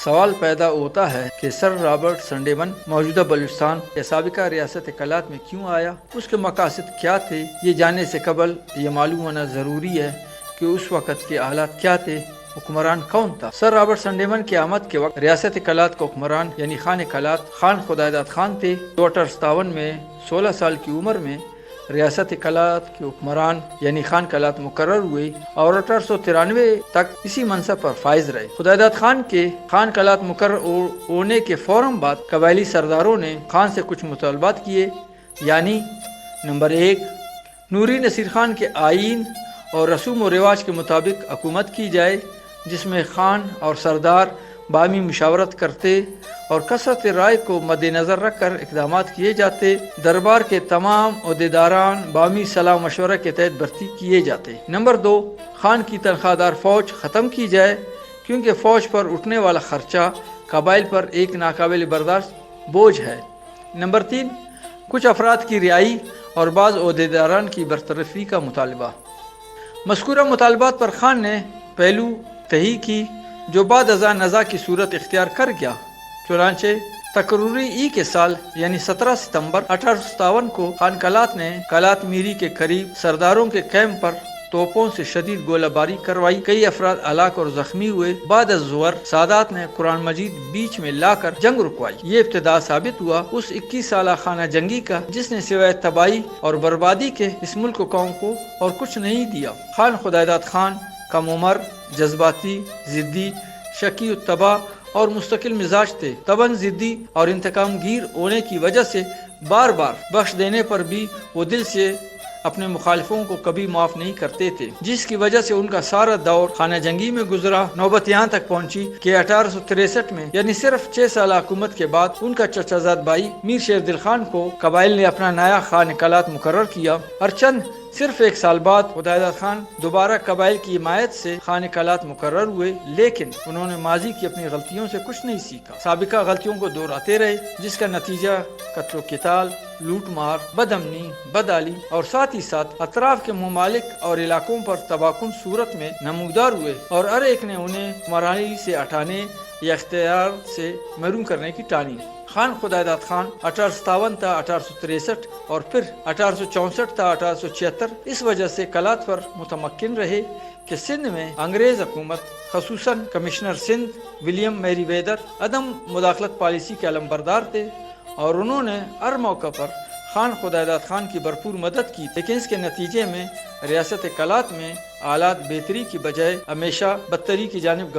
سوال پیدا ہوتا ہے کہ سر رابرٹ سنڈیمن موجودہ بلوچستان یا سابقہ ریاست کلات میں کیوں آیا، اس کے مقاصد کیا تھے؟ یہ جاننے سے قبل یہ معلوم ہونا ضروری ہے کہ اس وقت کے حالات کیا تھے، حکمران کون تھا۔ سر رابرٹ سنڈیمن کی آمد کے وقت ریاست کلات کا حکمران یعنی خان کلات خان خداداد خان تھے، جو 1857 میں 16 سال کی عمر میں ریاست کلات کے حکمران یعنی خان کلات مقرر ہوئے اور 1893 تک اسی منصب پر فائز رہے۔ خداداد خان کے خان کلات مقرر ہونے کے فوراً بعد قبائلی سرداروں نے خان سے کچھ مطالبات کیے، یعنی نمبر 1، نوری نصیر خان کے آئین اور رسوم و رواج کے مطابق حکومت کی جائے، جس میں خان اور سردار باہمی مشاورت کرتے اور کثرت رائے کو مد نظر رکھ کر اقدامات کیے جاتے۔ دربار کے تمام عہدیداران باہمی صلاح مشورہ کے تحت بھرتی کیے جاتے۔ نمبر 2، خان کی تنخواہ دار فوج ختم کی جائے، کیونکہ فوج پر اٹھنے والا خرچہ قبائل پر ایک ناقابل برداشت بوجھ ہے۔ نمبر 3، کچھ افراد کی رہائی اور بعض عہدیداران کی برطرفی کا مطالبہ۔ مذکورہ مطالبات پر خان نے پہلو تہی کی، جو بعد ازاں نزاع کی صورت اختیار کر گیا۔ چنانچہ تقرری ای کے سال یعنی 17 ستمبر 1857 کو خان کلات نے کلات میری کے قریب سرداروں کے کیمپ پر توپوں سے شدید گولہ باری کروائی۔ کئی افراد ہلاک اور زخمی ہوئے۔ بعد از ظہر سادات نے قرآن مجید بیچ میں لا کر جنگ رکوائی۔ یہ ابتدا ثابت ہوا اس 21 سالہ خانہ جنگی کا، جس نے سوائے تباہی اور بربادی کے اس ملک قوم کو اور کچھ نہیں دیا۔ خان خداداد خان کم عمر، جذباتی، ضدی، شکی الطبع اور مستقل مزاج تھے۔ تباً ضدی اور انتقام گیر ہونے کی وجہ سے بار بار بخش دینے پر بھی وہ دل سے اپنے مخالفوں کو کبھی معاف نہیں کرتے تھے، جس کی وجہ سے ان کا سارا دور خانہ جنگی میں گزرا۔ نوبت یہاں تک پہنچی کہ 1863 میں یعنی صرف 6 سالہ حکومت کے بعد ان کا چچا زاد بھائی میر شیر دل خان کو قبائل نے اپنا نیا خان کلات مقرر کیا، اور صرف 1 سال بعد خداداد خان دوبارہ قبائل کی حمایت سے خان کلات مقرر ہوئے، لیکن انہوں نے ماضی کی اپنی غلطیوں سے کچھ نہیں سیکھا، سابقہ غلطیوں کو دہراتے رہے، جس کا نتیجہ قتل و قتال، لوٹ مار، بد امنی، بدحالی اور ساتھ ہی ساتھ اطراف کے ممالک اور علاقوں پر تباہ کن صورت میں نمودار ہوئے، اور ہر ایک نے انہیں حکمرانی سے ہٹانے یا اختیار سے محروم کرنے کی ٹانی۔ خان خداداد خان 1857 تا 1863 اور پھر 1864 تا 1876 اس وجہ سے کلات پر متمکن رہے کہ سندھ میں انگریز حکومت خصوصاً کمشنر سندھ ولیم میری ویدر عدم مداخلت پالیسی کے علمبردار تھے، اور انہوں نے ہر موقع پر خان خداداد خان کی بھرپور مدد کی، لیکن اس کے نتیجے میں ریاست کلات میں حالات بہتری کی بجائے ہمیشہ بدتری کی جانب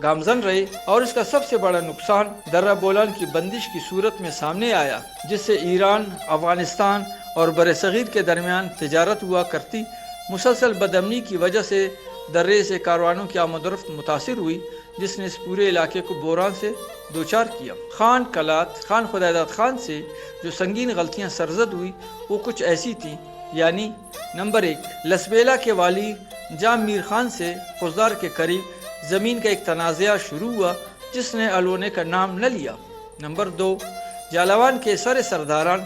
گامزن رہے، اور اس کا سب سے بڑا نقصان درہ بولان کی بندش کی صورت میں سامنے آیا، جس سے ایران، افغانستان اور برصغیر کے درمیان تجارت ہوا کرتی مسلسل بدامنی کی وجہ سے درے سے کاروانوں کی آمد و رفت متاثر ہوئی، جس نے اس پورے علاقے کو بحران سے دوچار کیا۔ خان کلات خان خداداد خان سے جو سنگین غلطیاں سرزد ہوئی وہ کچھ ایسی تھیں، یعنی نمبر 1، لسبیلا کے والی جام میر خان سے خضدار کے قریب زمین کا ایک تنازعہ شروع ہوا، جس نے حل ہونے کا نام نہ لیا۔ نمبر 2، جالاوان کے سرداران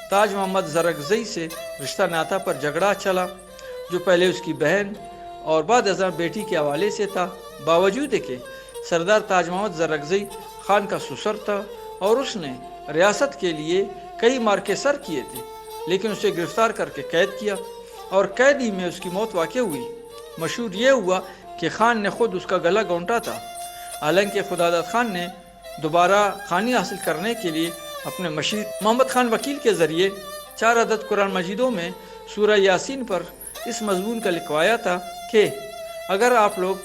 تاج محمد زرکزئی سے رشتہ ناتا پر جھگڑا چلا، جو پہلے اس کی بہن اور بعد ازاں بیٹی کے حوالے سے تھا، باوجود کہ سردار تاج محمد زرکزئی خان کا سسر تھا اور اس نے ریاست کے لیے کئی مارکے سر کیے تھے، لیکن اسے گرفتار کر کے قید کیا اور قید ہی میں اس کی موت واقع ہوئی۔ مشہور یہ ہوا کہ خان نے خود اس کا گلا گھونٹا تھا، حالانکہ خداداد خان نے دوبارہ خانی حاصل کرنے کے لیے اپنے مشیر محمد خان وکیل کے ذریعے 4 عدد قرآن مجیدوں میں سورہ یاسین پر اس مضمون کا لکھوایا تھا کہ اگر آپ لوگ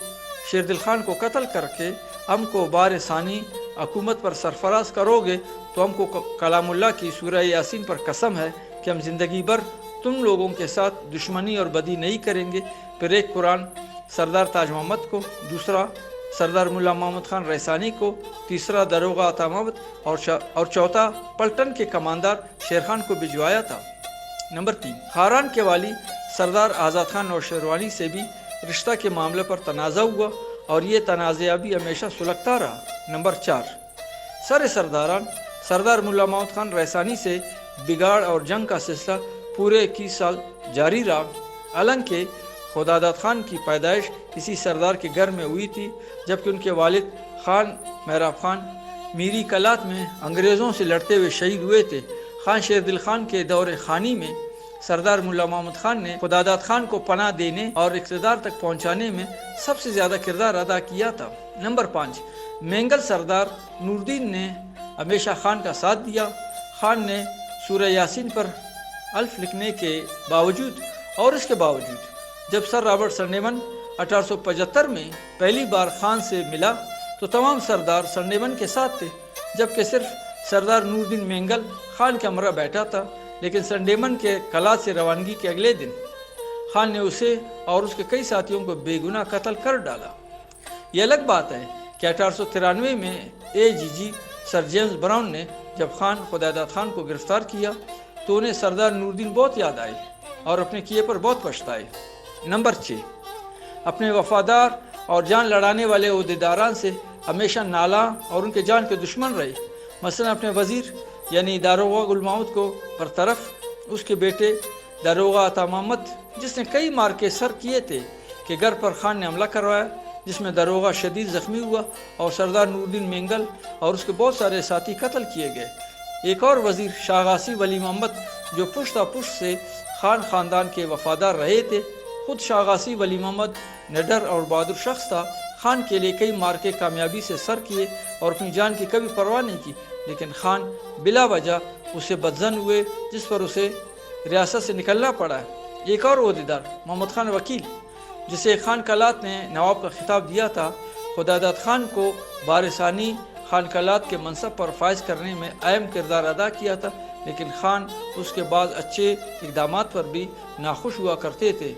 شیر دل خان کو قتل کر کے ہم کو بار ثانی حکومت پر سرفراز کرو گے تو ہم کو کلام اللہ کی سورہ یاسین پر قسم ہے کہ ہم زندگی بھر تم لوگوں کے ساتھ دشمنی اور بدی نہیں کریں گے۔ پھر ایک قرآن سردار تاج محمد کو، دوسرا سردار ملا محمد خان ریسانی کو، تیسرا داروغہ عطا محمد اور چوتھا پلٹن کے کماندار شیر خان کو بھجوایا تھا۔ نمبر 3، خاران کے والی سردار آزاد خان نوشیروانی سے بھی رشتہ کے معاملے پر تنازع ہوا، اور یہ تنازع بھی ہمیشہ سلگتا رہا۔ نمبر 4، سرداران سردار ملا محمد خان ریسانی سے بگاڑ اور جنگ کا سلسلہ پورے 21 سال جاری رہا، حالانکہ خداداد خان کی پیدائش کسی سردار کے گھر میں ہوئی تھی، جبکہ ان کے والد خان مہراب خان میری کلات میں انگریزوں سے لڑتے ہوئے شہید ہوئے تھے۔ خان شیر دل خان کے دور خانی میں سردار ملا محمد خان نے خداداد خان کو پناہ دینے اور اقتدار تک پہنچانے میں سب سے زیادہ کردار ادا کیا تھا۔ نمبر 5، مینگل سردار نوردین نے ہمیشہ خان کا ساتھ دیا۔ خان نے سورہ یاسین پر الف لکھنے کے باوجود اور اس کے باوجود جب سر رابرٹ سنڈیمن 1875 میں پہلی بار خان سے ملا تو تمام سردار سنڈیمن کے ساتھ تھے، جبکہ صرف سردار نوردین مینگل خان کے ہمراہ بیٹھا تھا۔ لیکن سنڈیمن کے کلات سے روانگی کے اگلے دن خان نے اسے اور اس کے کئی ساتھیوں کو بے گناہ قتل کر ڈالا۔ یہ الگ بات ہے کہ 1893 میں AGG سر جیمز براؤن نے جب خان خداداد خان کو گرفتار کیا تو انہیں سردار نوردین بہت یاد آئی اور اپنے کیے پر بہت پچھتائے۔ نمبر 6، اپنے وفادار اور جان لڑانے والے عہدیداران سے ہمیشہ نالاں اور ان کے جان کے دشمن رہے۔ مثلا اپنے وزیر یعنی داروغہ گل محمد کو برطرف اس کے بیٹے داروغہ عطا محمد، جس نے کئی مارکے سر کیے تھے، کہ گھر پر خان نے حملہ کروایا جس میں داروغہ شدید زخمی ہوا اور سردار نوردین مینگل اور اس کے بہت سارے ساتھی قتل کیے گئے۔ ایک اور وزیر شاہ غاسی ولی محمد جو پشتہ پشت سے خان خاندان کے وفادار رہے تھے، خود شاہ غاسی ولی محمد نڈر اور بہادر شخص تھا۔ خان کے لیے کئی مارکے کامیابی سے سر کیے اور اپنی جان کی کبھی پرواہ نہیں کی، لیکن خان بلا وجہ اسے بدظن ہوئے جس پر اسے ریاست سے نکلنا پڑا ہے۔ ایک اور عہدیدار محمد خان وکیل، جسے خان کلات نے نواب کا خطاب دیا تھا، خداداد خان کو بارثانی خان کلات کے منصب پر فائز کرنے میں اہم کردار ادا کیا تھا، لیکن خان اس کے بعد اچھے اقدامات پر بھی ناخوش ہوا کرتے تھے۔